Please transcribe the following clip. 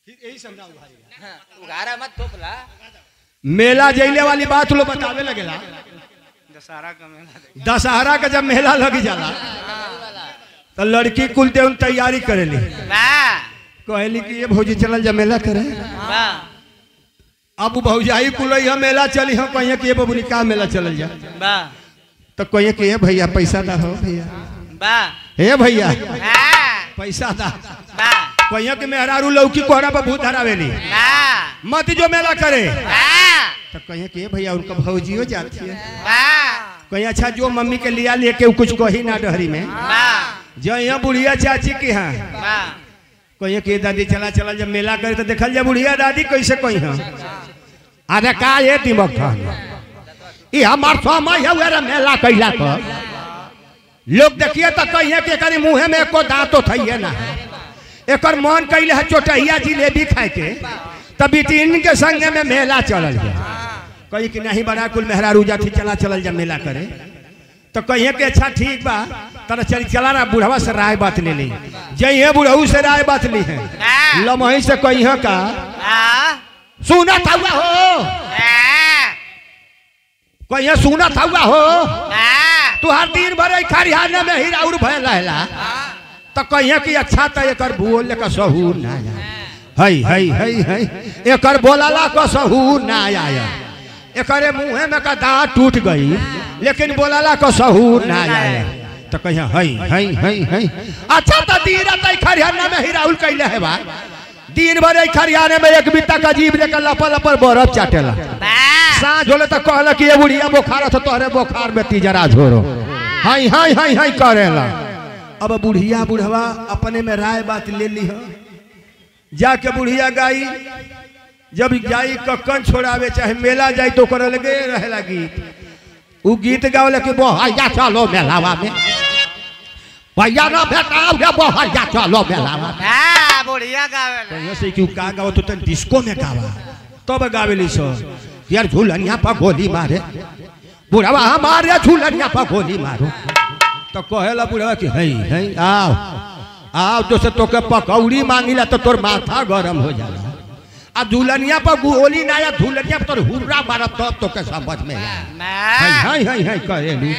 यही समझाऊ भाई उघारा मत थोपला। मेला जैले वाली बात लोग बतावे लगेला। दशहरा का मेला, दशहरा का जब मेला लगी जाला तो लड़की कुल ते तैयारी करेली, कहली कि ये भौजी चलल जा मेला करे। अब भौजाई कुल हम मेला चली हम कहिए कि ये बबुनी का मेला चलल जा, तो कहिए कि ये भैया पैसा दा हो भैया, हे भैया पैसा दा, कहिए कि मेहरारू लौकी कोहरा पर भूत धरावेली मत जो मेला करे, तो कहिए कि भैया उनका भौजियो जाती है, कहीं अच्छा जो मम्मी के लिया लेके कुछ कही ना डहरी में जो यहाँ बुढ़िया चाची की हाँ कहिए कि दादी चला चला जब मेला करे तो देखल जा बुढ़िया दादी कैसे कही हाँ अरे का ये दिमाग था ये हमार समय है मेला कैला तो लोग देखिए तो कहिए कि एक मुँह में एको दांतो थइए ना है, एक मन कैले है चोटहिया जिलेबी खाए के तब तीन के संगे में मेला चलल है, कही कि नहीं बड़ा कुल मेहरारू जाती चला चलल जा मेला करे, तो कहिए कि अच्छा ठीक बा तर चल चला ना बुढ़वा से राय बात ले ली, जइए बुढ़ऊ से राय बात ली है लमही से कहिए का सुना था हो कहिए सुना था हो तू हर दिन भर खरियाने में ही राउर भय लहला, तो कहिए कि अच्छा तो एक बोल का सहूर ना है एक बोलाला का सहूर ना आया, एकरे मुँह में का दांत टूट गई लेकिन बोलाला को सहूर ना आया, तो कहिया है अच्छा तो दिन रात खरियाना में ही राहुल कैले है बा दिन भर खरियाने में एक बित्ता का जीव लेकर लपल लपल बर्फ चाटेला, सांझ होले तो कहला कि ये बुढ़िया बुखार तो तोहरे बुखार में तीजरा झोरो हाय करेला। अब बुढ़िया बुढ़वा अपने में राय बात ले ली है, जाके बुढ़िया गाई जब जाई कक्कन छोड़ावे चाहे मेला जाई तो कर लगे रहेला गीत, वो गीत गावले कि बोहैया चलो मेलावा में भैया ना भेटाओ गे बोहैया चलो मेलावा में बुढ़िया गावे तो से क्यों का गाओ तो तन डिस्को में गावा तब गावेली सो यार झूलनिया पर गोली मारे बुढ़वा हमारे झूलनिया पर गोली मारो, तो कहेला बुढ़वा कि है आओ तो से तो के पकौड़ी मांगिला तो तोर माथा गरम हो जाला, आ दुल्हनिया पर गोली ना या दुल्हनिया पर हुर्रा मारब तब तो के समझ में है करेली।